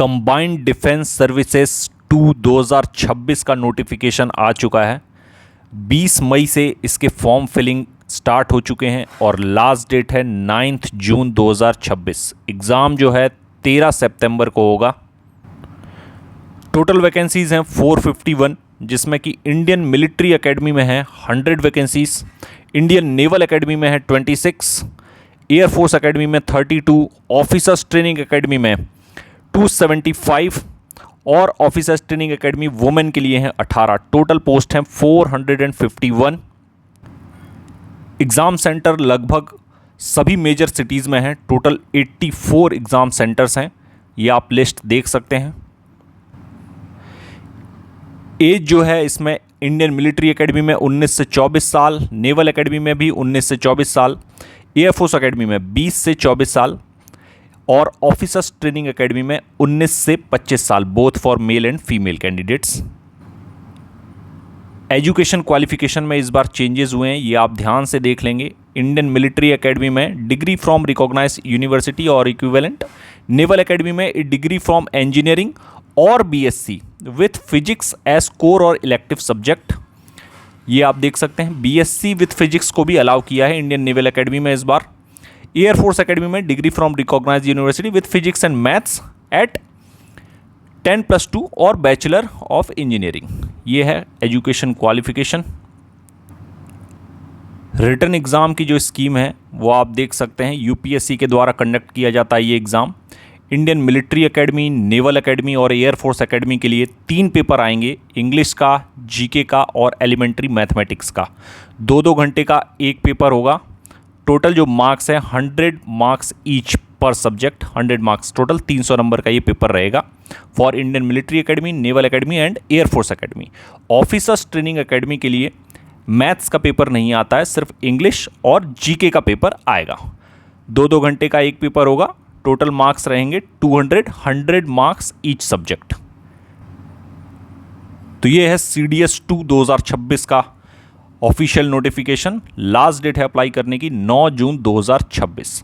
Combined defence services 2 2026 का notification आ चुका है। 20 मई से इसके फॉर्म फिलिंग स्टार्ट हो चुके हैं और लास्ट डेट है 9 जून 2026। एग्ज़ाम जो है 13 सितंबर को होगा। टोटल वैकेंसीज़ हैं 451, जिसमें कि इंडियन मिलिट्री एकेडमी में है 100 वैकेंसीज़, इंडियन नेवल एकेडमी में है 26, एयरफोर्स एकेडमी में 32, ऑफिसर्स ट्रेनिंग एकेडमी में 275 और ऑफिसर्स ट्रेनिंग एकेडमी वुमेन के लिए हैं 18। टोटल पोस्ट हैं 451। एग्ज़ाम सेंटर लगभग सभी मेजर सिटीज़ में हैं। टोटल 84 एग्ज़ाम सेंटर्स हैं, ये आप लिस्ट देख सकते हैं। एज जो है इसमें इंडियन मिलिट्री एकेडमी में 19 से 24 साल, नेवल एकेडमी में भी 19 से 24 साल, एयरफोर्स एकेडमी में 20 से 24 साल और ऑफिसर्स ट्रेनिंग एकेडमी में 19 से 25 साल, both for male and female candidates. Education qualification में इस बार चेंजेस हुए हैं, ये आप ध्यान से देख लेंगे। इंडियन मिलिट्री एकेडमी में डिग्री फ्रॉम रिकॉग्नाइज्ड यूनिवर्सिटी और इक्विवेलेंट, नेवल एकेडमी में डिग्री फ्रॉम इंजीनियरिंग और BSc with physics as core और इलेक्टिव सब्जेक्ट, ये आप देख सकते हैं। बीएससी विथ फिजिक्स को भी अलाउ किया है इंडियन नेवल एकेडमी में इस बार। एयरफोर्स एकेडमी में degree from recognised university with physics and maths at 10+2 और बैचलर ऑफ इंजीनियरिंग, ये है एजुकेशन क्वालिफिकेशन। रिटन एग्ज़ाम की जो स्कीम है वो आप देख सकते हैं, यूपीएससी के द्वारा कंडक्ट किया जाता है ये exam. Indian Military academy, naval academy और एयरफोर्स एकेडमी के लिए 3 पेपर आएंगे, इंग्लिश का, जीके का और एलिमेंट्री मैथमेटिक्स का। 2-2 घंटे का एक पेपर होगा। टोटल जो मार्क्स हैं 100 मार्क्स ईच पर सब्जेक्ट, 100 मार्क्स टोटल, 300 नंबर का ये पेपर रहेगा for Indian Military academy, naval academy and air force academy. Officers training academy के लिए मैथ्स का पेपर नहीं आता है, सिर्फ इंग्लिश और जीके का पेपर आएगा। 2-2 घंटे का एक पेपर होगा। टोटल मार्क्स रहेंगे 200, 100 मार्क्स ईच सब्जेक्ट। तो ये है CDS 2 2026 का ऑफिशियल नोटिफिकेशन। लास्ट डेट है अप्लाई करने की 9 जून 2026।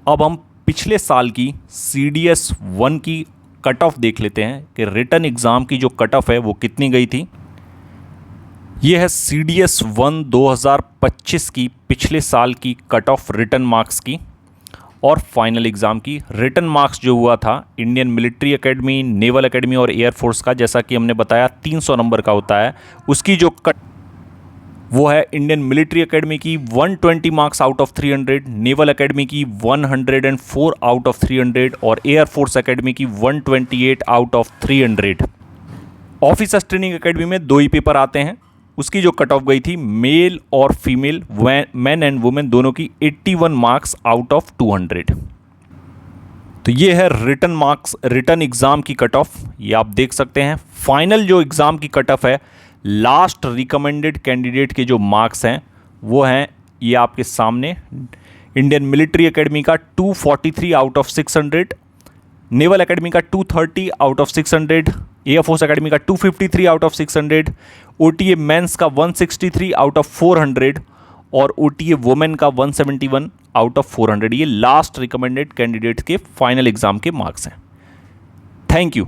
अब हम पिछले साल की CDS 1 की कट ऑफ देख लेते हैं कि रिटन एग्ज़ाम की जो कट ऑफ है वो कितनी गई थी। ये है CDS 1 2025 की पिछले साल की कट ऑफ रिटन मार्क्स की और फाइनल एग्ज़ाम की। रिटन मार्क्स जो हुआ था Indian Military academy, naval academy और एयरफोर्स का, जैसा कि हमने बताया 300 नंबर का होता है, उसकी जो कट वो है इंडियन मिलिट्री एकेडमी की 120 marks out of 300, naval academy की 104 आउट ऑफ 300 और एयरफोर्स एकेडमी की 128 out of 300। Officers training academy में 2 ही पेपर आते हैं, उसकी जो कट ऑफ गई थी मेल और फीमेल, मैन एंड वुमेन दोनों की 81 मार्क्स आउट ऑफ 200। तो ये है रिटन मार्क्स, रिटन एग्ज़ाम की कट ऑफ, ये आप देख सकते हैं। फाइनल जो एग्ज़ाम की कट ऑफ है, लास्ट रिकमेंडेड कैंडिडेट के जो मार्क्स हैं वो हैं ये आपके सामने। इंडियन मिलिट्री एकेडमी का 243 आउट ऑफ 600, नेवल एकेडमी का 230 आउट ऑफ 600, एयरफोर्स एकेडमी का 253 आउट ऑफ 600, OTA मेंस का 163 आउट ऑफ 400 और OTA वुमेन का 171 आउट ऑफ 400। ये लास्ट रिकमेंडेड कैंडिडेट के फाइनल एग्ज़ाम के मार्क्स हैं। Thank you.